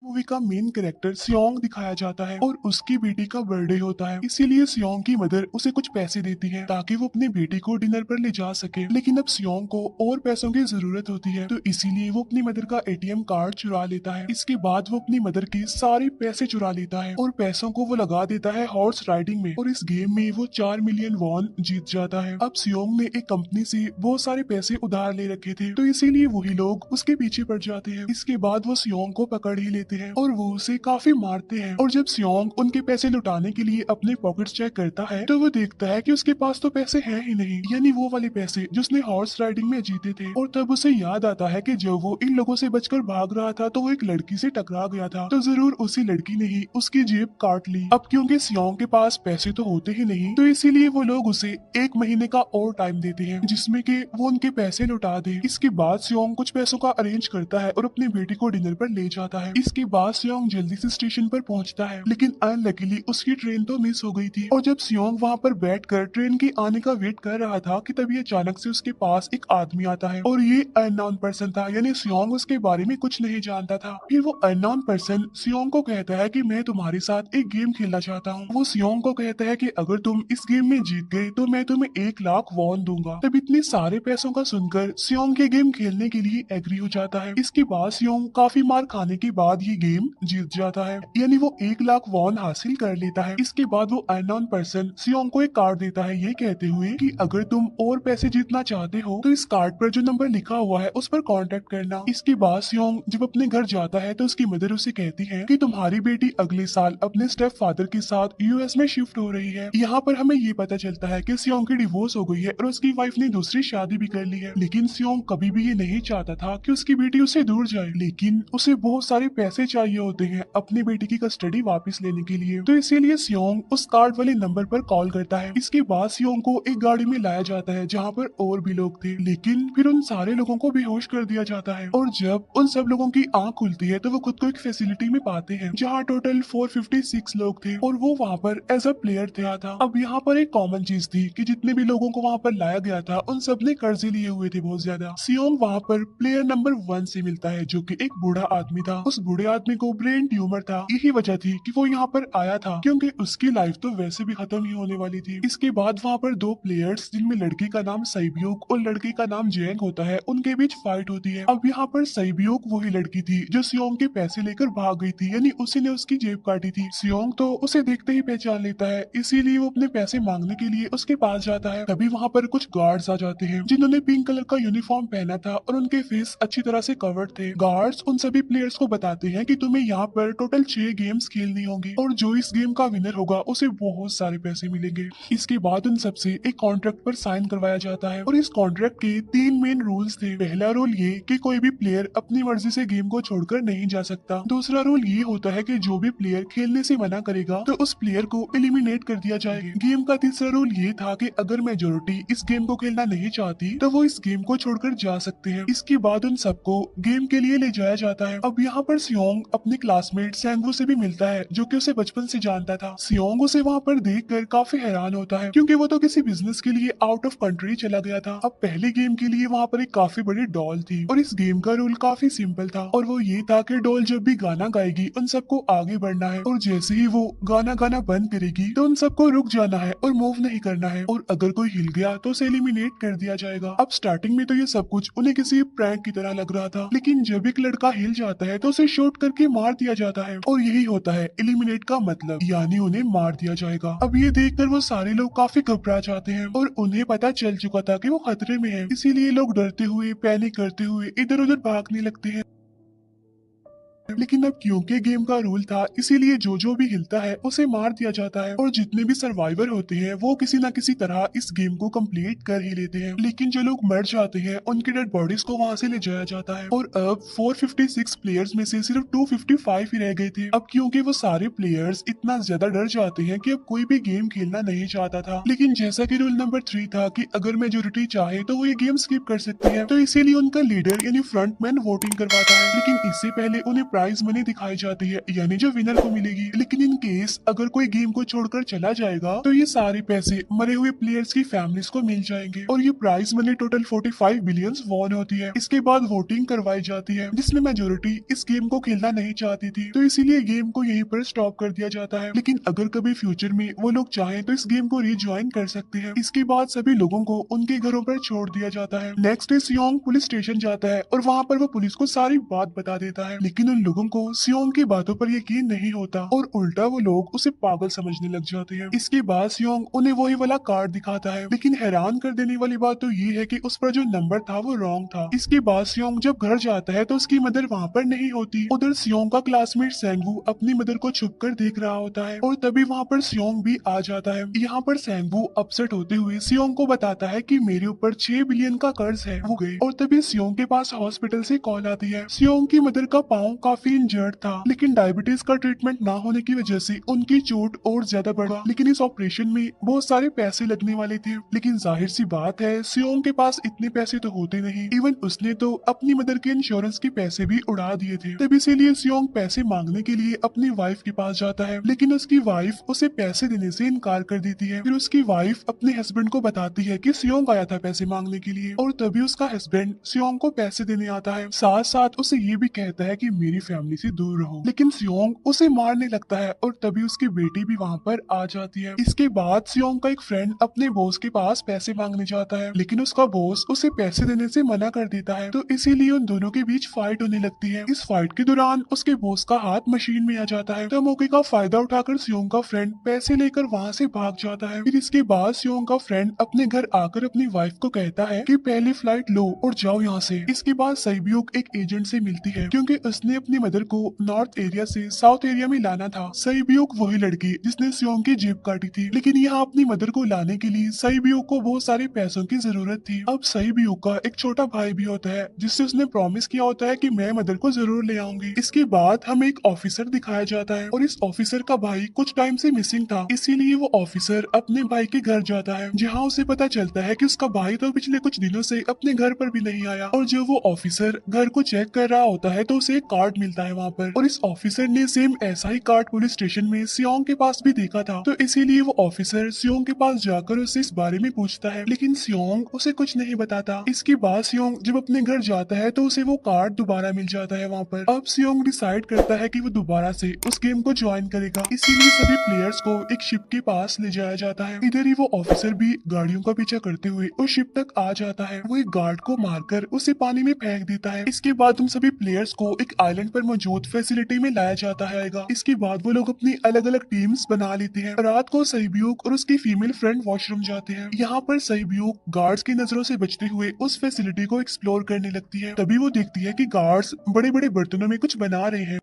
Movie का main character सियोंग दिखाया जाता है और उसकी बेटी का बर्थडे होता है। इसीलिए सियोंग की मदर उसे कुछ पैसे देती है ताकि वो अपनी बेटी को डिनर पर ले जा सके। लेकिन अब सियोंग को और पैसों की जरूरत होती है, तो इसीलिए वो अपनी मदर का एटीएम कार्ड चुरा लेता है। इसके बाद वो अपनी मदर के सारे पैसे चुरा लेता है और पैसों को वो लगा देता है हॉर्स राइडिंग में, और इस गेम में वो 4 मिलियन वॉन जीत जाता है। अब सियोंग ने एक कंपनी से बहुत सारे पैसे उधार ले रखे थे, तो इसीलिए वही लोग उसके पीछे पड़ जाते हैं। इसके बाद वो सियोंग को पकड़ ही लेते हैं और वो उसे काफी मारते हैं। और जब सियोंग उनके पैसे लुटाने के लिए अपने पॉकेट्स चेक करता है तो वो देखता है कि उसके पास तो पैसे हैं ही नहीं, यानी वो वाले पैसे जो उसने हॉर्स राइडिंग में जीते थे। और तब उसे याद आता है कि जब वो इन लोगों से बचकर भाग रहा था तो वो एक लड़की से टकरा गया था, तो जरूर उसी लड़की ने ही उसकी जेब काट ली। अब क्योंकि सियोंग के पास पैसे तो होते ही नहीं, तो इसीलिए वो लोग उसे 1 महीने का और टाइम देते हैं जिसमें कि वो उनके पैसे लुटा दे। इसके बाद सियोंग कुछ पैसों का अरेंज करता है और अपनी बेटी को डिनर पर ले जाता है। इसके बाद सियोंग जल्दी से स्टेशन पर पहुंचता है, लेकिन अनलकीली उसकी ट्रेन तो मिस हो गई थी। और जब सियोंग वहां पर बैठकर ट्रेन के आने का वेट कर रहा था कि तभी अचानक से उसके पास एक आदमी आता है, और ये अननोन पर्सन था, यानी सियोंग उसके बारे में कुछ नहीं जानता था। फिर वो अननोन पर्सन सियोंग को कहता है कि मैं तुम्हारे साथ एक गेम खेलना चाहता हूँ। वो सियोंग को कहता है कि अगर तुम इस गेम में जीत गए तो मैं तुम्हें 1 लाख वॉन दूंगा। तब इतने सारे पैसों का सुनकर सियोंग के गेम खेलने के लिए एग्री हो जाता है। इसके बाद सियोंग काफी मार खाने के बाद ये गेम जीत जाता है, यानी वो 1 लाख वॉन हासिल कर लेता है। इसके बाद वो अननोन पर्सन सियोंग को एक कार्ड देता है, ये कहते हुए कि अगर तुम और पैसे जीतना चाहते हो तो इस कार्ड पर जो नंबर लिखा हुआ है उस पर कांटेक्ट करना। इसके बाद सियोंग जब अपने घर जाता है तो उसकी मदर उसे कहती है कि तुम्हारी बेटी अगले साल अपने स्टेप फादर के साथ यूएस में शिफ्ट हो रही है। यहाँ पर हमें ये पता चलता है कि सियोंग की डिवोर्स हो गई है और उसकी वाइफ ने दूसरी शादी भी कर ली है। लेकिन सियोंग कभी भी ये नहीं चाहता था कि उसकी बेटी उससे दूर जाए, लेकिन उसे बहुत सारे पैसे चाहिए होते हैं अपनी बेटी की कस्टडी वापस लेने के लिए, तो इसीलिए सियोंग उस कार्ड वाले नंबर पर कॉल करता है। इसके बाद सियोंग को एक गाड़ी में लाया जाता है जहाँ पर और भी लोग थे, लेकिन फिर उन सारे लोगों को बेहोश कर दिया जाता है। और जब उन सब लोगों की आंख खुलती है तो वो खुद को एक फैसिलिटी में पाते हैं जहाँ टोटल 456 लोग थे और वो वहाँ पर एज अ प्लेयर था। अब यहाँ पर एक कॉमन चीज थी कि जितने भी लोगों को वहाँ पर लाया गया था उन सब ने कर्जे लिए हुए थे बहुत ज्यादा। सियोंग वहाँ पर प्लेयर नंबर 1 से मिलता है जो कि एक बूढ़ा आदमी था। उस बूढ़े आदमी को ब्रेन ट्यूमर था, यही वजह थी कि वो यहाँ पर आया था क्योंकि उसकी लाइफ तो वैसे भी खत्म ही होने वाली थी। इसके बाद वहाँ पर 2 प्लेयर्स जिनमें लड़की का नाम सैब्यूक और लड़के का नाम जेंग होता है उनके बीच फाइट होती है। अब यहाँ पर सैब्यूक वही लड़की थी जो सियोंग के पैसे लेकर भाग गई थी, यानी उसी ने उसकी जेब काटी थी। सियोंग तो उसे देखते ही पहचान लेता है, इसीलिए वो अपने पैसे मांगने के लिए उसके पास जाता है। तभी वहाँ पर कुछ गार्ड्स आ जाते हैं जिन्होंने पिंक कलर का यूनिफॉर्म पहना था और उनके फेस अच्छी तरह से कवर्ड थे। गार्ड्स उन सभी प्लेयर्स को बताते हैं कि तुम्हें यहाँ पर टोटल 6 गेम्स खेलनी होंगी और जो इस गेम का विनर होगा उसे बहुत सारे पैसे मिलेंगे। इसके बाद उन सबसे एक कॉन्ट्रैक्ट पर साइन करवाया जाता है और इस कॉन्ट्रैक्ट के 3 मेन रूल्स थे। पहला रूल ये कि कोई भी प्लेयर अपनी मर्जी से गेम को छोड़कर नहीं जा सकता। दूसरा रूल ये होता है कि जो भी प्लेयर खेलने से मना करेगा तो उस प्लेयर को एलिमिनेट कर दिया जाएगा। गेम का तीसरा रूल ये था कि अगर मेजोरिटी इस गेम को खेलना नहीं चाहती तो वो इस गेम को छोड़कर जा सकते हैं। इसके बाद उन सबको गेम के लिए ले जाया जाता है। अब यहाँ पर सियोंग अपने क्लासमेट सैंगवू से भी मिलता है जो कि उसे बचपन से जानता था। सियोंग उसे वहाँ पर देखकर काफी हैरान होता है क्योंकि वो तो किसी बिजनेस के लिए आउट ऑफ कंट्री चला गया था। अब पहले गेम के लिए वहाँ पर एक काफी बड़ी डॉल थी और इस गेम का रूल काफी सिंपल था और वो ये था कि डॉल जब भी गाना गाएगी उन सबको आगे बढ़ना है और जैसे ही वो गाना गाना बंद करेगी तो उन सबको रुक जाना है और मूव नहीं करना है, और अगर कोई हिल गया तो उसे एलिमिनेट कर दिया जाएगा। अब स्टार्टिंग में तो ये सब कुछ उन्हें किसी प्रैंक की तरह लग रहा था, लेकिन जब एक लड़का हिल जाता है तो उसे शूट करके मार दिया जाता है और यही होता है एलिमिनेट का मतलब, यानी उन्हें मार दिया जाएगा। अब ये देखकर वो सारे लोग काफी घबरा जाते हैं और उन्हें पता चल चुका था कि वो खतरे में है, इसीलिए लोग डरते हुए पैनिक करते हुए इधर उधर भागने लगते हैं। लेकिन अब क्योंकि गेम का रूल था इसीलिए जो भी हिलता है उसे मार दिया जाता है और जितने भी सर्वाइवर होते हैं वो किसी न किसी तरह इस गेम को कंप्लीट कर ही लेते हैं। लेकिन जो लोग मर जाते हैं उनकी डेड बॉडीज को वहां से ले जाया जाता है और अब 456 प्लेयर्स में से सिर्फ 255 ही रह गए थे। अब क्योंकि वो सारे प्लेयर्स इतना ज्यादा डर जाते हैं कि अब कोई भी गेम खेलना नहीं चाहता था। लेकिन जैसा कि रूल नंबर 3 था कि अगर मेजोरिटी चाहे तो वो ये गेम स्किप कर सकती है, तो इसीलिए उनका लीडर यानी फ्रंटमैन वोटिंग करवाता है। लेकिन इससे पहले उन्हें प्राइम प्राइज मनी दिखाई जाती है, यानी जो विनर को मिलेगी। लेकिन इन केस अगर कोई गेम को छोड़कर चला जाएगा तो ये सारे पैसे मरे हुए प्लेयर्स की फैमिलीज को मिल जाएंगे। और ये prize money total 45 billion won होती है। इसके बाद वोटिंग करवाई जाती है, जिसमें मेजोरिटी इस गेम को खेलना नहीं चाहती थी, तो इसीलिए गेम को यहीं पर स्टॉप कर दिया जाता है। लेकिन अगर कभी फ्यूचर में वो लोग चाहें तो इस गेम को रिज्वाइन कर सकते हैं। इसके बाद सभी लोगों को उनके घरों पर छोड़ दिया जाता है। नेक्स्ट डे सियोंग पुलिस स्टेशन जाता है और वहाँ पर वो पुलिस को सारी बात बता देता है। लेकिन उन लोगों को सियोंग की बातों पर यकीन नहीं होता और उल्टा वो लोग उसे पागल समझने लग जाते हैं। इसके बाद सियोंग उन्हें वही वाला कार्ड दिखाता है, लेकिन हैरान कर देने वाली बात तो ये है कि उस पर जो नंबर था वो रॉन्ग था। इसके बाद सियोंग जब घर जाता है तो उसकी मदर वहाँ पर नहीं होती। उधर सियोंग का क्लासमेट सेंगवू अपनी मदर को छुप कर देख रहा होता है और तभी वहाँ पर सियोंग भी आ जाता है। यहाँ पर सेंगवू अपसेट होते हुए सियोंग को बताता है कि मेरे ऊपर 6 बिलियन का कर्ज है, वो गए। और तभी सियोंग के पास हॉस्पिटल से कॉल आती है। सियोंग की मदर का पाँव काफी इंजर्ड था, लेकिन डायबिटीज का ट्रीटमेंट ना होने की वजह से उनकी चोट और ज्यादा बढ़ा। लेकिन इस ऑपरेशन में बहुत सारे पैसे लगने वाले थे, लेकिन जाहिर सी बात है सियोंग के पास इतने पैसे तो होते नहीं। इवन उसने तो अपनी मदर के इंश्योरेंस के पैसे भी उड़ा दिए थे। तब इसीलिए सियोंग पैसे मांगने के लिए अपनी वाइफ के पास जाता है, लेकिन उसकी वाइफ उसे पैसे देने से इनकार कर देती है। फिर उसकी वाइफ अपने हस्बैंड को बताती है कि सियोंग आया था पैसे मांगने के लिए, और तभी उसका हस्बैंड सियोंग को पैसे देने आता है। साथ साथ उसे ये भी कहता है कि मेरी फैमिली से दूर रहो। लेकिन सियोंग उसे मारने लगता है और तभी उसकी बेटी भी वहाँ पर आ जाती है। इसके बाद सियोंग का एक फ्रेंड अपने बॉस के पास पैसे मांगने जाता है, लेकिन उसका बॉस उसे पैसे देने से मना कर देता है, तो इसीलिए उन दोनों के बीच फाइट होने लगती है। इस फाइट के दौरान उसके बॉस का हाथ मशीन में आ जाता है, तो मौके का फायदा उठाकर सियोंग का फ्रेंड पैसे लेकर वहाँ से भाग जाता है। फिर इसके बाद सियोंग का फ्रेंड अपने घर आकर अपनी वाइफ को कहता है कि पहली फ्लाइट लो और जाओ यहाँ से। इसके बाद सईब्यूक एक एजेंट से मिलती है, क्योंकि उसने अपनी मदर को नॉर्थ एरिया से साउथ एरिया में लाना था। सईब्यूक वही लड़की जिसने सियोंग की जेब काटी थी, लेकिन यहाँ अपनी मदर को लाने के लिए सईब्यूक को बहुत सारे पैसों की जरूरत थी। अब सईब्यूक का एक छोटा भाई भी होता है, जिससे उसने प्रॉमिस किया होता है कि मैं मदर को जरूर ले आऊंगी। इसके बाद हमें एक ऑफिसर दिखाया जाता है, और इस ऑफिसर का भाई कुछ टाइम से मिसिंग था, इसीलिए वो ऑफिसर अपने भाई के घर जाता है, जहाँ उसे पता चलता है कि उसका भाई तो पिछले कुछ दिनों से अपने घर पर भी नहीं आया। और जब वो ऑफिसर घर को चेक कर रहा होता है तो उसे एक कार्ड मिलता है वहाँ पर, और इस ऑफिसर ने सेम ऐसा ही कार्ड पुलिस स्टेशन में सियोंग के पास भी देखा था, तो इसीलिए वो ऑफिसर सियोंग के पास जाकर उससे इस बारे में पूछता है, लेकिन सियोंग उसे कुछ नहीं बताता। इसके बाद सियोंग जब अपने घर जाता है तो उसे वो कार्ड दोबारा मिल जाता है वहाँ पर। अब सियोंग डिसाइड करता है कि वो दोबारा से उस गेम को ज्वाइन करेगा, इसीलिए सभी प्लेयर्स को एक शिप के पास ले जाया जाता है। इधर ही वो ऑफिसर भी गाड़ियों का पीछा करते हुए उस शिप तक आ जाता है। वो एक गार्ड को मारकर उसे पानी में फेंक देता है। इसके बाद उन सभी प्लेयर्स को एक आइलैंड पर मौजूद फैसिलिटी में लाया जाता है। इसके बाद वो लोग अपनी अलग अलग टीम्स बना लेते हैं। रात को सईब्यूक और उसकी फीमेल फ्रेंड वॉशरूम जाते हैं। यहाँ पर सईब्यूक गार्ड्स की नजरों से बचते हुए उस फैसिलिटी को एक्सप्लोर करने लगती है। तभी वो देखती है कि गार्ड्स बड़े बड़े बर्तनों में कुछ बना रहे हैं,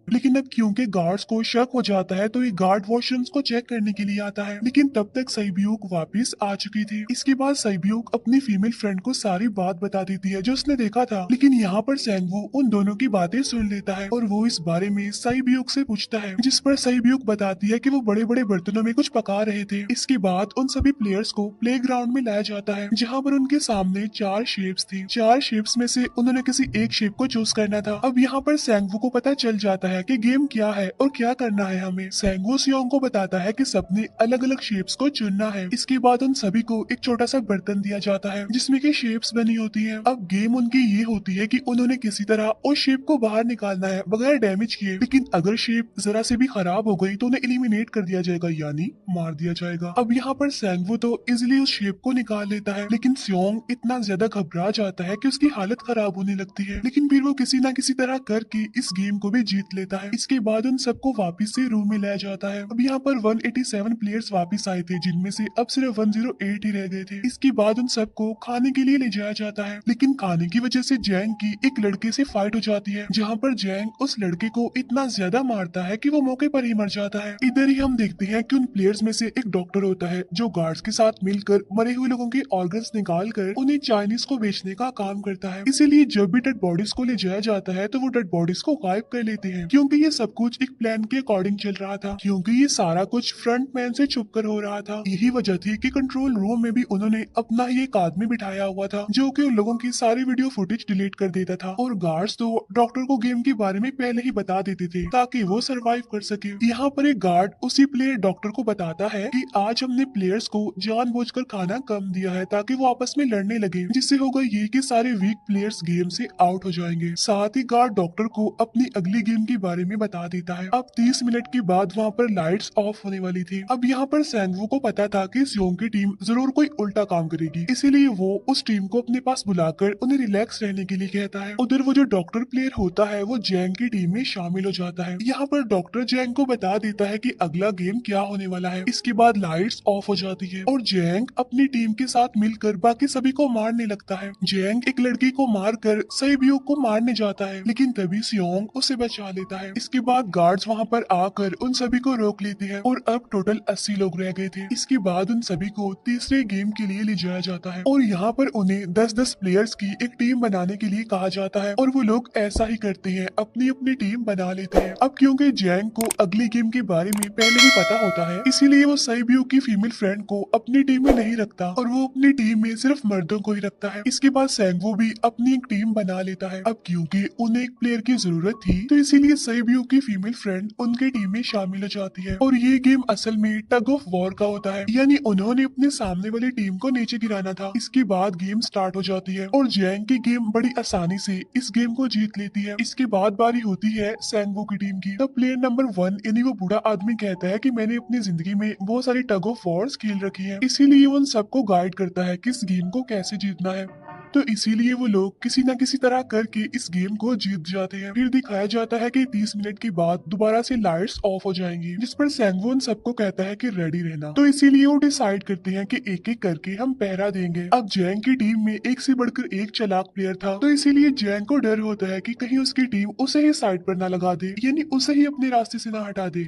लेकिन अब क्योंकि गार्ड्स को शक हो जाता है तो ये गार्ड वॉशरूम्स को चेक करने के लिए आता है, लेकिन तब तक सईब्यूक वापस आ चुकी थी। इसके बाद सईब्यूक अपनी फीमेल फ्रेंड को सारी बात बता देती है जो उसने देखा था, लेकिन यहाँ पर सेंगवू उन दोनों की बातें सुन लेता है और वो इस बारे में सईब्यूक से पूछता है, जिस पर सईब्यूक बताती है कि वो बड़े बड़े बर्तनों में कुछ पका रहे थे। इसके बाद उन सभी प्लेयर्स को प्ले ग्राउंड में लाया जाता है, जहाँ पर उनके सामने 4 शेप्स थी। 4 शेप्स में से उन्होंने किसी एक शेप को चूज करना था। अब यहाँ पर सेंगवू को पता चल जाता है कि गेम क्या है और क्या करना है हमें। सेंगवू सियोंग को बताता है कि सबने अलग अलग शेप्स को चुनना है। इसके बाद उन सभी को एक छोटा सा बर्तन दिया जाता है जिसमें की शेप्स बनी होती हैं। अब गेम उनकी ये होती है कि उन्होंने किसी तरह उस शेप को बाहर निकालना है बगैर डैमेज किए, लेकिन अगर शेप जरा से भी खराब हो गई तो उन्हें एलिमिनेट कर दिया जाएगा, यानी मार दिया जाएगा। अब यहाँ पर सेंगवू तो इजिली उस शेप को निकाल लेता है, लेकिन सियोंग इतना ज्यादा घबरा जाता है कि उसकी हालत खराब होने लगती है, लेकिन फिर वो किसी ना किसी तरह करके इस गेम को भी जीत लेता है। इसके बाद उन सबको वापस से रूम में लाया जाता है। अब यहाँ पर 187 प्लेयर्स वापस आए थे, जिनमें से अब सिर्फ 108 ही रह गए थे। इसके बाद उन सबको खाने के लिए ले जाया जाता है, लेकिन खाने की वजह से जैंग की एक लड़के से फाइट हो जाती है, जहाँ पर जैंग उस लड़के को इतना ज्यादा मारता है कि वो मौके पर ही मर जाता है। इधर ही हम देखते हैं कि उन प्लेयर्स में से एक डॉक्टर होता है जो गार्ड्स के साथ मिलकर मरे हुए लोगों के ऑर्गन्स निकाल कर उन्हें चाइनीज को बेचने का काम करता है। इसीलिए जब भी डेड बॉडीज को ले जाया जाता है तो वो डेड बॉडीज को गायब कर लेते हैं, क्योंकि ये सब कुछ एक प्लान के अकॉर्डिंग चल रहा था, क्योंकि ये सारा कुछ फ्रंट मैन से छुप कर हो रहा था। यही वजह थी कि कंट्रोल रूम में भी उन्होंने अपना ही एक आदमी बिठाया हुआ था जो कि उन लोगों की सारी वीडियो फुटेज डिलीट कर देता था, और गार्ड्स तो डॉक्टर को गेम के बारे में पहले ही बता देते थे ताकि वो सरवाइव कर सके। यहाँ पर एक गार्ड उसी प्लेयर डॉक्टर को बताता है कि आज हमने प्लेयर्स को जानबूझकर खाना कम दिया है ताकि वो आपस में लड़ने लगे, जिससे होगा ये कि सारे वीक प्लेयर्स गेम से आउट हो जाएंगे। साथ ही गार्ड डॉक्टर को अपनी अगली गेम के बारे में बता देता है। अब 30 मिनट के बाद वहाँ पर लाइट्स ऑफ होने वाली थी। अब यहाँ पर सैंगवू को पता था कि सियोंग की टीम जरूर कोई उल्टा काम करेगी, इसीलिए वो उस टीम को अपने पास बुलाकर उन्हें रिलैक्स रहने के लिए कहता है। उधर वो जो डॉक्टर प्लेयर होता है वो जैंग की टीम में शामिल हो जाता है। यहाँ पर डॉक्टर जैंग को बता देता है कि अगला गेम क्या होने वाला है। इसके बाद लाइट्स ऑफ हो जाती है और जैंग अपनी टीम के साथ मिलकर बाकी सभी को मारने लगता है। जैंग एक लड़की को मारकर सैबियो को मारने जाता है, लेकिन तभी सियोंग उसे बचा लेता है। इसके बाद गार्ड्स वहाँ पर आकर उन सभी को रोक लेते हैं और अब टोटल 80 लोग रह गए थे। इसके बाद उन सभी को तीसरे गेम के लिए ले जाया जाता है और यहाँ पर उन्हें 10-10 प्लेयर्स की एक टीम बनाने के लिए कहा जाता है और वो लोग ऐसा ही करते हैं, अपनी अपनी टीम बना लेते हैं। अब क्योंकि जैंग को अगली गेम के बारे में पहले ही पता होता है, इसीलिए वो सैबियो की फीमेल फ्रेंड को अपनी टीम में नहीं रखता और वो अपनी टीम में सिर्फ मर्दों को ही रखता है। इसके बाद सैंगवू भी अपनी एक टीम बना लेता है। अब क्योंकि उन्हें एक प्लेयर की जरूरत थी तो इसीलिए सैबियो की फीमेल फ्रेंड उनकी टीम में शामिल हो जाती है और ये गेम असल में टग ऑफ वॉर का होता है, यानी उन्होंने अपने सामने वाली टीम को नीचे गिराना था। इसके बाद गेम स्टार्ट हो जाती है और जैंग की गेम बड़ी आसानी से इस गेम को जीत लेती है। इसके बाद बारी होती है सैंगवू की टीम की। तब प्लेयर नंबर 1 यानी वो बूढ़ा आदमी कहता है कि मैंने अपनी जिंदगी में बहुत सारी टग ऑफ वॉर्स खेल रखी है, इसीलिए वो उन सबको गाइड करता है कि इस गेम को कैसे जीतना है। तो इसीलिए वो लोग किसी न किसी तरह करके इस गेम को जीत जाते हैं। फिर दिखाया जाता है कि 30 मिनट के बाद दोबारा से लाइट्स ऑफ हो जाएंगी, जिस पर सैंगवू उन सबको कहता है कि रेडी रहना। तो इसीलिए वो डिसाइड करते हैं कि एक एक करके हम पहरा देंगे। अब जैंग की टीम में एक से बढ़कर एक चालाक प्लेयर था, तो इसीलिए जैंग को डर होता है कि कहीं उसकी टीम उसे ही साइड पर न लगा दे, यानी उसे ही अपने रास्ते से न हटा दे।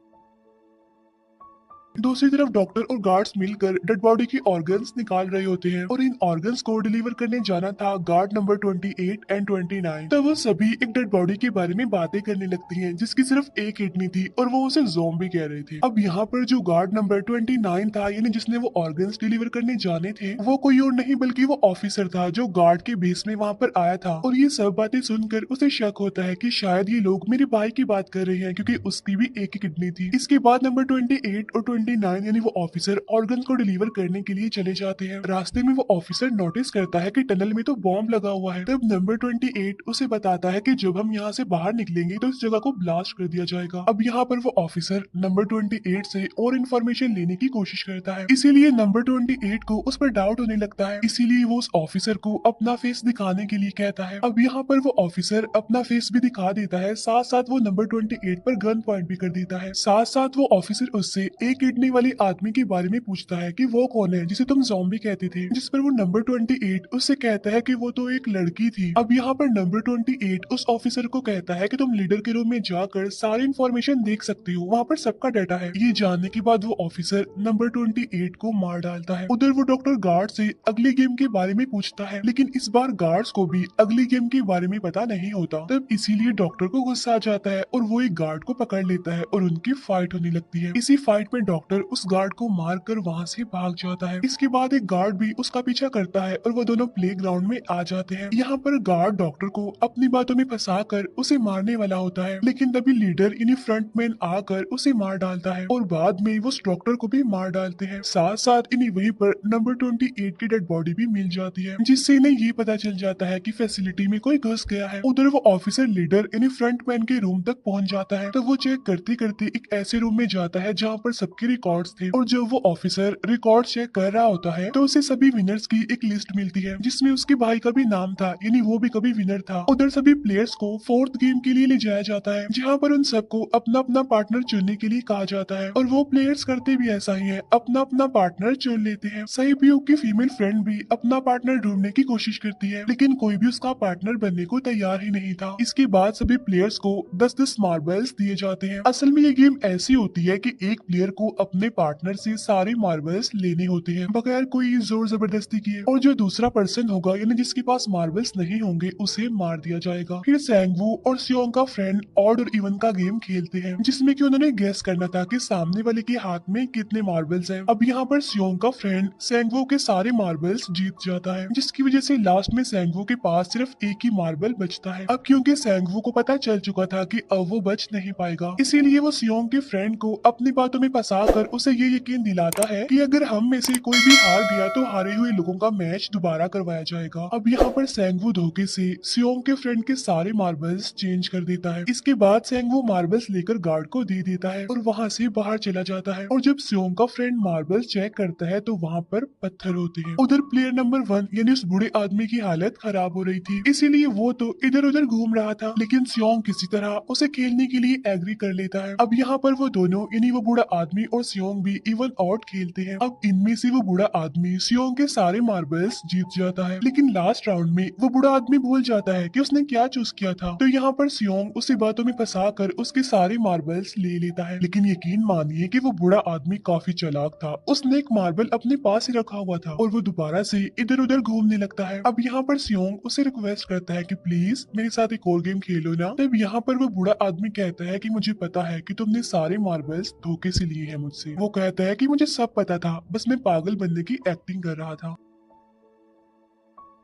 दूसरी तरफ डॉक्टर और गार्ड्स मिलकर डेड बॉडी की ऑर्गन्स निकाल रहे होते हैं और इन ऑर्गन्स को डिलीवर करने जाना था गार्ड नंबर 28 एंड 29। तब वो सभी एक डेड बॉडी के बारे में बातें करने लगती हैं जिसकी सिर्फ एक किडनी थी और वो उसे ज़ॉम्बी कह रहे थे। अब यहाँ पर जो गार्ड नंबर 29 था, यानी जिसने वो ऑर्गन्स डिलीवर करने जाने थे, वो कोई और नहीं बल्कि वो ऑफिसर था जो गार्ड के बेस में वहाँ पर आया था। और ये सब बातें सुनकर उसे शक होता है कि शायद ये लोग मेरे भाई की बात कर रहे हैं, क्योंकि उसकी भी एक ही किडनी थी। इसके बाद नंबर 28 और 29 यानी वो ऑफिसर ऑर्गन को डिलीवर करने के लिए चले जाते हैं। रास्ते में वो ऑफिसर नोटिस करता है कि टनल में तो बॉम्ब लगा हुआ है। तब नंबर 28 उसे बताता है कि जब हम यहाँ से बाहर निकलेंगे तो इस जगह को ब्लास्ट कर दिया जाएगा। अब यहाँ पर वो ऑफिसर नंबर 28 से और इन्फॉर्मेशन लेने की कोशिश करता है, इसीलिए नंबर 28 को उस पर डाउट होने लगता है, इसीलिए वो उस ऑफिसर को अपना फेस दिखाने के लिए कहता है। अब यहाँ पर वो ऑफिसर अपना फेस भी दिखा देता है, साथ साथ वो नंबर 28 पर गन पॉइंट भी कर देता है। साथ साथ वो ऑफिसर उससे एक किडनी वाली आदमी के बारे में पूछता है कि वो कौन है जिसे तुम ज़ॉम्बी कहते थे, जिस पर वो नंबर 28 उससे कहता है कि वो तो एक लड़की थी। अब यहाँ पर नंबर 28 उस ऑफिसर को कहता है कि तुम लीडर के रूम में जाकर सारी इंफॉर्मेशन देख सकते हो, वहाँ पर सबका डाटा है। ये जानने के बाद वो ऑफिसर नंबर 28 को मार डालता है। उधर वो डॉक्टर गार्ड से अगली गेम के बारे में पूछता है, लेकिन इस बार गार्ड्स को भी अगली गेम के बारे में पता नहीं होता। तब इसीलिए डॉक्टर को गुस्सा आ जाता है और वो एक गार्ड को पकड़ लेता है और उनकी फाइट होने लगती है। इसी फाइट में डॉक्टर उस गार्ड को मारकर वहाँ से भाग जाता है। इसके बाद एक गार्ड भी उसका पीछा करता है और वो दोनों प्लेग्राउंड में आ जाते हैं। यहाँ पर गार्ड डॉक्टर को अपनी बातों में फंसा कर उसे मारने वाला होता है, लेकिन तभी लीडर यानी फ्रंटमैन आकर उसे मार डालता है और बाद में वो उस डॉक्टर को भी मार डालते हैं। साथ साथ इन्हीं वहीं पर नंबर 28 की डेड बॉडी भी मिल जाती है, जिससे इन्हें ये पता चल जाता है कि फैसिलिटी में कोई घुस गया है। उधर वो ऑफिसर लीडर यानी फ्रंटमैन के रूम तक पहुंच जाता है, तो वो चेक करते करते एक ऐसे रूम में जाता है जहाँ पर सबके रिकॉर्ड्स थे, और जब वो ऑफिसर रिकॉर्ड चेक कर रहा होता है तो उसे सभी विनर्स की एक लिस्ट मिलती है, जिसमें उसके भाई का भी नाम था, यानी वो भी कभी विनर था। उधर सभी प्लेयर्स को फोर्थ गेम के लिए ले जाया जाता है, जहाँ पर उन सबको अपना अपना पार्टनर चुनने के लिए कहा जाता है, और वो प्लेयर्स करते भी ऐसा ही है, अपना अपना पार्टनर चुन लेते हैं। सही पीयूक की फीमेल फ्रेंड भी अपना पार्टनर ढूंढने की कोशिश करती है, लेकिन कोई भी उसका पार्टनर बनने को तैयार ही नहीं था। इसके बाद सभी प्लेयर्स को 10-10 मार्बल्स दिए जाते हैं। असल में ये गेम ऐसी होती है कि एक प्लेयर को अपने पार्टनर से सारे मार्बल्स लेने होते हैं बगैर कोई जोर जबरदस्ती किए, और जो दूसरा पर्सन होगा यानी जिसके पास मार्बल्स नहीं होंगे उसे मार दिया जाएगा। फिर सेंगवू और सियोंग का फ्रेंड ऑड और इवन का गेम खेलते हैं जिसमें कि उन्होंने गेस करना था कि सामने वाले के हाथ में कितने मार्बल्स हैं। अब यहाँ पर सियोंग का फ्रेंड सेंगवू के सारे मार्बल्स जीत जाता है, जिसकी वजह से लास्ट में सेंगवू के पास सिर्फ एक ही मार्बल बचता है। अब क्योंकि सेंगवू को पता चल चुका था कि अब वो बच नहीं पाएगा, इसीलिए वो सियोंग के फ्रेंड को अपनी बातों में फंसा कर उसे ये यकीन दिलाता है कि अगर हम में से कोई भी हार गया तो हारे हुए लोगों का मैच दोबारा करवाया जाएगा। अब यहाँ पर सेंगवू धोखे से सियोंग के फ्रेंड के सारे मार्बल्स चेंज कर देता है। इसके बाद सेंगवू मार्बल्स लेकर गार्ड को दे देता है और वहाँ से बाहर चला जाता है। और जब सियोंग का फ्रेंड मार्बल्स चेक करता है तो वहाँ पर पत्थर होते हैं। उधर प्लेयर नंबर 1 यानी उस बूढ़े आदमी की हालत खराब हो रही थी, इसीलिए वो तो इधर उधर घूम रहा था, लेकिन सियोंग किसी तरह उसे खेलने के लिए एग्री कर लेता है। अब यहाँ पर वो दोनों यानी वो बूढ़ा आदमी और सियोंग भी इवन ऑड खेलते हैं। अब इनमें से वो बूढ़ा आदमी सियोंग के सारे मार्बल्स जीत जाता है, लेकिन लास्ट राउंड में वो बूढ़ा आदमी भूल जाता है कि उसने क्या चूज किया था। तो यहाँ पर सियोंग उसी बातों में फंसा कर उसके सारे मार्बल्स ले लेता है, लेकिन यकीन मानिए कि वो बूढ़ा आदमी काफी चालाक था। उसने एक मार्बल अपने पास ही रखा हुआ था और वो दोबारा से इधर उधर घूमने लगता है। अब यहाँ पर सियोंग उसे रिक्वेस्ट करता है कि प्लीज मेरे साथ एक और गेम खेलो ना। तब यहाँ पर वो बूढ़ा आदमी कहता है कि मुझे पता है कि तुमने सारे मार्बल्स धोखे से लिए हैं मुझसे। वो कहता है कि मुझे सब पता था, बस मैं पागल बनने की एक्टिंग कर रहा था।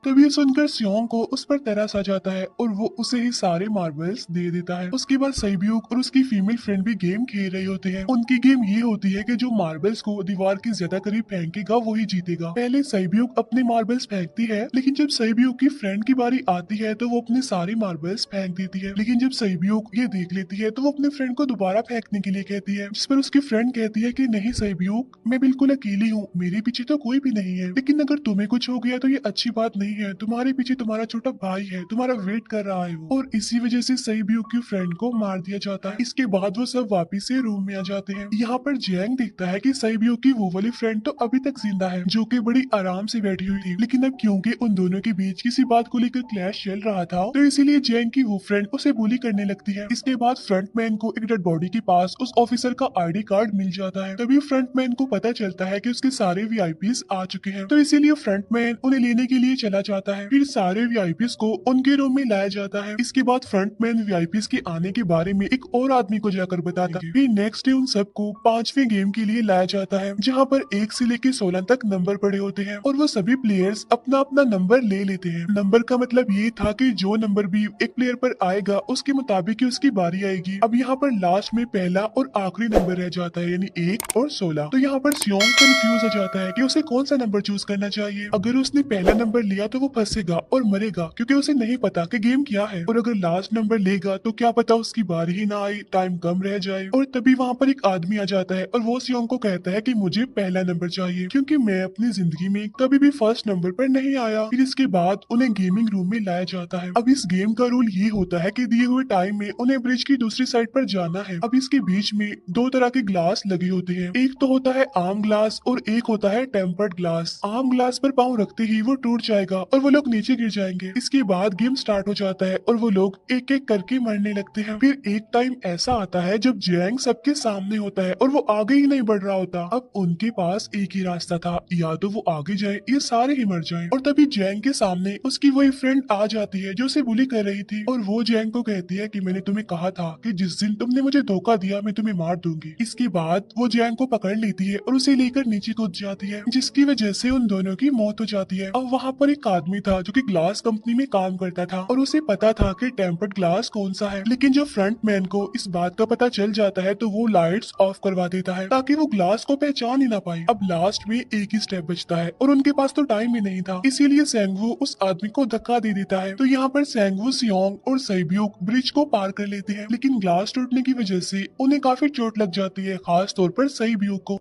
तभी ये सुनकर सियोंग को उस पर तरस आ जाता है और वो उसे ही सारे मार्बल्स दे देता है। उसके बाद सैब्यूक और उसकी फीमेल फ्रेंड भी गेम खेल रहे होते हैं। उनकी गेम ये होती है कि जो मार्बल्स को दीवार के ज्यादा करीब फेंकेगा वही जीतेगा। पहले सैब्यूक अपने मार्बल्स फेंकती है, लेकिन जब सैब्यूक की फ्रेंड की बारी आती है तो वो अपने सारे मार्बल्स फेंक देती है। लेकिन जब सैब्यूक ये देख लेती है तो वो अपने फ्रेंड को दोबारा फेंकने के लिए कहती है, जिस पर उसकी फ्रेंड कहती है कि नहीं सैब्यूक, मैं बिल्कुल अकेली हूँ, मेरे पीछे तो कोई भी नहीं है, लेकिन अगर तुम्हें कुछ हो गया तो ये अच्छी बात नहीं है, तुम्हारे पीछे तुम्हारा छोटा भाई है, तुम्हारा वेट कर रहा है वो। और इसी वजह से सैब्यूक की फ्रेंड को मार दिया जाता है। इसके बाद वो सब वापिस से रूम में आ जाते हैं। यहाँ पर जैंग देखता है कि सैब्यूक की वो वाली फ्रेंड तो अभी तक जिंदा है, जो कि बड़ी आराम से बैठी हुई थी, लेकिन अब क्योंकि उन दोनों के बीच किसी बात को लेकर क्लैश चल रहा था तो इसीलिए जैंग की वो फ्रेंड उसे बुली करने लगती है। इसके बाद फ्रंटमैन को एक डेड बॉडी के पास उस ऑफिसर का आईडी कार्ड मिल जाता है। तभी फ्रंटमैन को पता चलता है कि उसके सारे वीआईपीज आ चुके हैं, तो इसीलिए फ्रंटमैन उन्हें लेने के लिए चला जाता है। फिर सारे वीआईपीज को उनके रूम में लाया जाता है। इसके बाद फ्रंटमैन वीआईपीज के आने के बारे में एक और आदमी को जाकर बताता है। फिर नेक्स्ट डे उन सबको 5वें गेम के लिए लाया जाता है, जहाँ पर 1 से लेकर 16 तक नंबर पड़े होते हैं और वो सभी प्लेयर्स अपना अपना नंबर ले लेते हैं। नंबर का मतलब ये था कि जो नंबर भी एक प्लेयर पर आएगा उसके मुताबिक ही उसकी बारी आएगी। अब यहाँ पर लास्ट में पहला और आखिरी नंबर रह जाता है, यानी 1 और 16। तो यहाँ पर सियोंग कंफ्यूज हो जाता है कि उसे कौन सा नंबर चूज करना चाहिए। अगर उसने पहला नंबर लिया तो वो फंसेगा और मरेगा, क्योंकि उसे नहीं पता कि गेम क्या है। और अगर लास्ट नंबर लेगा तो क्या पता उसकी बारी ही ना आए, टाइम कम रह जाए। और तभी वहाँ पर एक आदमी आ जाता है और वो सियोंग को कहता है कि मुझे पहला नंबर चाहिए, क्योंकि मैं अपनी जिंदगी में कभी भी फर्स्ट नंबर पर नहीं आया। फिर इसके बाद उन्हें गेमिंग रूम में लाया जाता है। अब इस गेम का रूल ये होता है कि दिए हुए टाइम में उन्हें ब्रिज की दूसरी साइड पर जाना है। अब इसके बीच में 2 तरह के ग्लास लगे होते हैं, एक तो होता है आर्म ग्लास और एक होता है टेम्पर्ड ग्लास। आर्म ग्लास पर पाँव रखते ही वो टूट जाएगा और वो लोग नीचे गिर जाएंगे। इसके बाद गेम स्टार्ट हो जाता है और वो लोग एक एक करके मरने लगते हैं। फिर एक टाइम ऐसा आता है जब जैंग सबके सामने होता है और वो आगे ही नहीं बढ़ रहा होता। अब उनके पास एक ही रास्ता था, या तो वो आगे जाए या सारे ही मर जाएं। और तभी जैंग के सामने उसकी वही फ्रेंड आ जाती है जो उसे बुली कर रही थी, और वो जैंग को कहती है कि मैंने तुम्हें कहा था कि जिस दिन तुमने मुझे धोखा दिया मैं तुम्हें मार दूंगी। इसके बाद वो जैंग को पकड़ लेती है और उसे लेकर नीचे कूद जाती है, जिसकी वजह से उन दोनों की मौत हो जाती है। अब वहाँ पर एक आदमी था जो कि ग्लास कंपनी में काम करता था और उसे पता था कि टेम्पर्ड ग्लास कौन सा है, लेकिन जब फ्रंट मैन को इस बात का पता चल जाता है तो वो लाइट्स ऑफ करवा देता है ताकि वो ग्लास को पहचान ही ना पाए। अब लास्ट में एक ही स्टेप बचता है और उनके पास तो टाइम ही नहीं था, इसीलिए सेंगवू उस आदमी को धक्का दे देता है। तो यहाँ पर सेंगवू, सियोंग और सैब्यूक ब्रिज को पार कर लेते हैं, लेकिन ग्लास टूटने की वजह से उन्हें काफी चोट लग जाती है, खास तौर पर सैब्यूक को।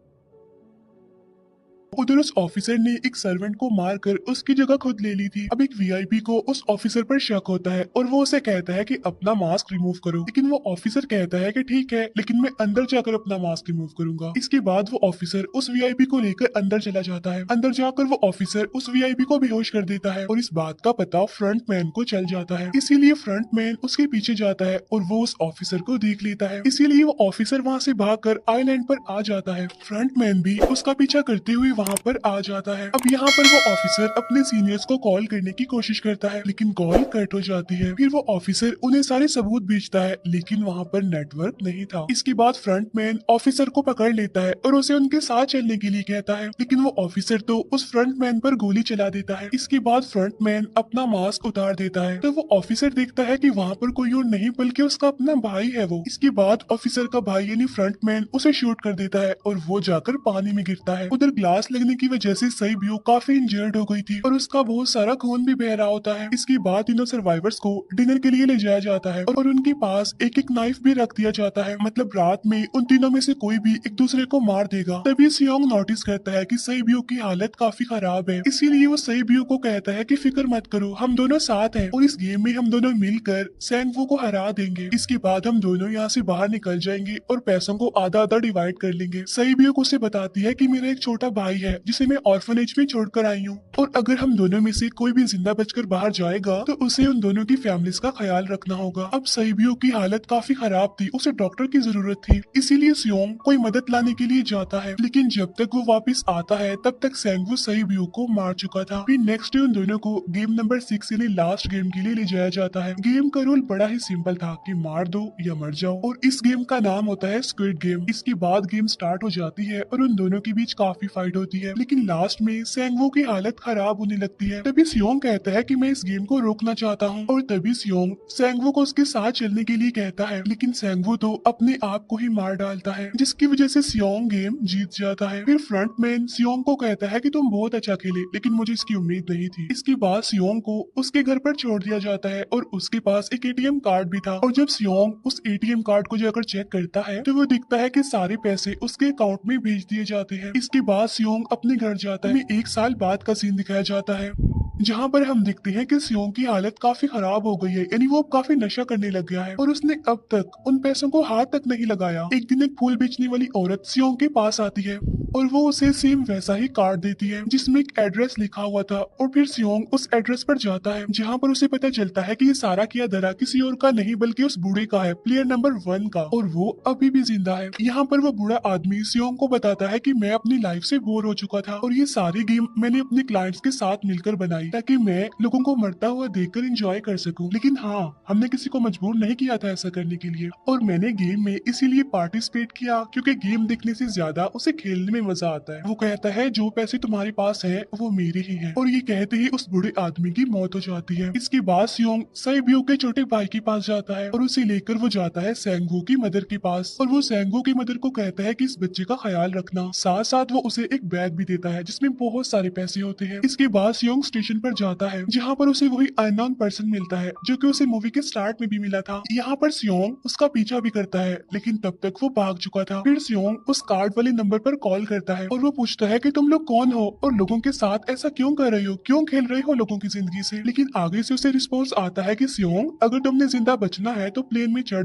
उधर उस ऑफिसर ने एक सर्वेंट को मारकर उसकी जगह खुद ले ली थी। अब एक वीआईपी को उस ऑफिसर पर शक होता है और वो उसे कहता है कि अपना मास्क रिमूव करो, लेकिन वो ऑफिसर कहता है कि ठीक है, लेकिन मैं अंदर जाकर अपना मास्क रिमूव करूंगा। इसके बाद वो ऑफिसर उस वीआईपी को लेकर अंदर चला जाता है। अंदर जाकर वो ऑफिसर उस वीआईपी को बेहोश कर देता है और इस बात का पता फ्रंटमैन को चल जाता है। इसीलिए फ्रंटमैन उसके पीछे जाता है और वो उस ऑफिसर को देख लेता है। इसीलिए वो ऑफिसर वहाँ से भागकर आइलैंड पर आ जाता है। फ्रंटमैन भी उसका पीछा करते हुए वहाँ पर आ जाता है। अब यहाँ पर वो ऑफिसर अपने सीनियर्स को कॉल करने की कोशिश करता है, लेकिन कॉल कट हो जाती है। फिर वो ऑफिसर उन्हें सारे सबूत भेजता है, लेकिन वहाँ पर नेटवर्क नहीं था। इसके बाद फ्रंटमैन ऑफिसर को पकड़ लेता है और उसे उनके साथ चलने के लिए कहता है, लेकिन वो ऑफिसर तो उस फ्रंटमैन पर गोली चला देता है। इसके बाद फ्रंटमैन अपना मास्क उतार देता है, तो वो ऑफिसर देखता है कि वहाँ पर कोई और नहीं बल्कि उसका अपना भाई है वो। इसके बाद ऑफिसर का भाई यानी फ्रंटमैन उसे शूट कर देता है और वो जाकर पानी में गिरता है। उधर ग्लास लगने की वजह से सईब्यू काफी इंजर्ड हो गई थी और उसका बहुत सारा खून भी बह रहा होता है। इसके बाद तीनों सर्वाइवर्स को डिनर के लिए ले जाया जाता है और उनके पास एक एक नाइफ भी रख दिया जाता है, मतलब रात में उन तीनों में से कोई भी एक दूसरे को मार देगा। तभी सियोंग नोटिस करता है कि सईब्यू की हालत काफी खराब है, इसीलिए वो सईब्यू को कहता है कि फिक्र मत करो, हम दोनों साथ हैं और इस गेम में हम दोनों मिलकर सैंगवू को हरा देंगे। इसके बाद हम दोनों यहाँ से बाहर निकल जाएंगे और पैसों को आधा आधा डिवाइड कर लेंगे। सईब्यू को उसे बताती है कि मेरा एक छोटा भाई है जिसे मैं ऑर्फनेज में छोड़कर आई हूँ और अगर हम दोनों में से कोई भी जिंदा बचकर बाहर जाएगा तो उसे उन दोनों की फैमिलीज का ख्याल रखना होगा। अब सईब्यू की हालत काफी खराब थी, उसे डॉक्टर की जरूरत थी, इसीलिए सियोंग कोई मदद लाने के लिए जाता है, लेकिन जब तक वो वापस आता है तब तक सैंगवू सईब्यू को मार चुका था। फिर नेक्स्ट डे उन दोनों को गेम नंबर 6 यानी लास्ट गेम के लिए ले जाया जाता है। गेम का रूल बड़ा ही सिंपल था कि मार दो या मर जाओ और इस गेम का नाम होता है स्क्विड गेम। इसके बाद गेम स्टार्ट हो जाती है और उन दोनों के बीच काफी फाइट होती है, लेकिन लास्ट में सैंगवू की हालत खराब होने लगती है। तभी सियोंग कहता है कि मैं इस गेम को रोकना चाहता हूँ और तभी सियोंग सैंगवू को उसके साथ चलने के लिए कहता है, लेकिन सैंगवू तो अपने आप को ही मार डालता है, जिसकी वजह से सियोंग गेम जीत जाता है। फिर फ्रंटमैन सियोंग को कहता है कि तुम बहुत अच्छा खेले, लेकिन मुझे इसकी उम्मीद नहीं थी। इसके बाद सियोंग को उसके घर पर छोड़ दिया जाता है और उसके पास एक एटीएम कार्ड भी था और जब सियोंग उस एटीएम कार्ड को जाकर चेक करता है तो वो दिखता है कि सारे पैसे उसके अकाउंट में भेज दिए जाते हैं। इसके बाद सियोंग अपने घर जाता है। एक साल बाद का सीन दिखाया जाता है जहाँ पर हम देखते हैं कि सियोंग की हालत काफी खराब हो गई है, यानी वो काफी नशा करने लग गया है और उसने अब तक उन पैसों को हाथ तक नहीं लगाया। एक दिन एक फूल बेचने वाली औरत सियोंग के पास आती है और वो उसे सेम वैसा ही कार्ड देती है जिसमें एक एड्रेस लिखा हुआ था और फिर सियोंग उस एड्रेस पर जाता है जहाँ पर उसे पता चलता है कि ये सारा किया धरा किसी और का नहीं बल्कि उस बूढ़े का है, प्लेयर नंबर 1 का, और वो अभी भी जिंदा है। यहाँ पर वो बूढ़ा आदमी सियोंग को बताता है कि मैं अपनी लाइफ से बोर हो चुका था और ये सारी गेम मैंने अपने क्लाइंट्स के साथ मिलकर बनाई ताकि मैं लोगों को मरता हुआ देखकर एंजॉय कर सकूं, लेकिन हाँ, हमने किसी को मजबूर नहीं किया था ऐसा करने के लिए और मैंने गेम में इसीलिए पार्टिसिपेट किया क्योंकि गेम देखने से ज्यादा उसे खेलने में मजा आता है। वो कहता है जो पैसे तुम्हारे पास है वो मेरे ही हैं और ये कहते ही उस बूढ़े आदमी की मौत हो जाती है। इसके बाद सियोंग सईब्यू के छोटे भाई के पास जाता है और उसे लेकर वो जाता है सैंगवू की मदर के पास और वो सैंगवू की मदर को कहता है कि इस बच्चे का ख्याल रखना, साथ साथ वो उसे एक बैग भी देता है जिसमें बहुत सारे पैसे होते हैं। इसके बाद सियोंग स्टेशन पर जाता है जहाँ पर उसे वही अननोन पर्सन मिलता है जो कि उसे मूवी के स्टार्ट में भी मिला था। यहाँ पर सियोंग उसका पीछा भी करता है लेकिन तब तक वो भाग चुका था। फिर सियोंग उस कार्ड वाले नंबर पर कॉल करता है और वो पूछता है कि तुम लोग कौन हो और लोगों के साथ ऐसा क्यों कर रहे हो, क्यों खेल रहे हो लोगों की जिंदगी से। लेकिन आगे से उसे रिस्पॉन्स आता है कि सियोंग अगर तुमने जिंदा बचना है तो प्लेन में चढ़ जाओ।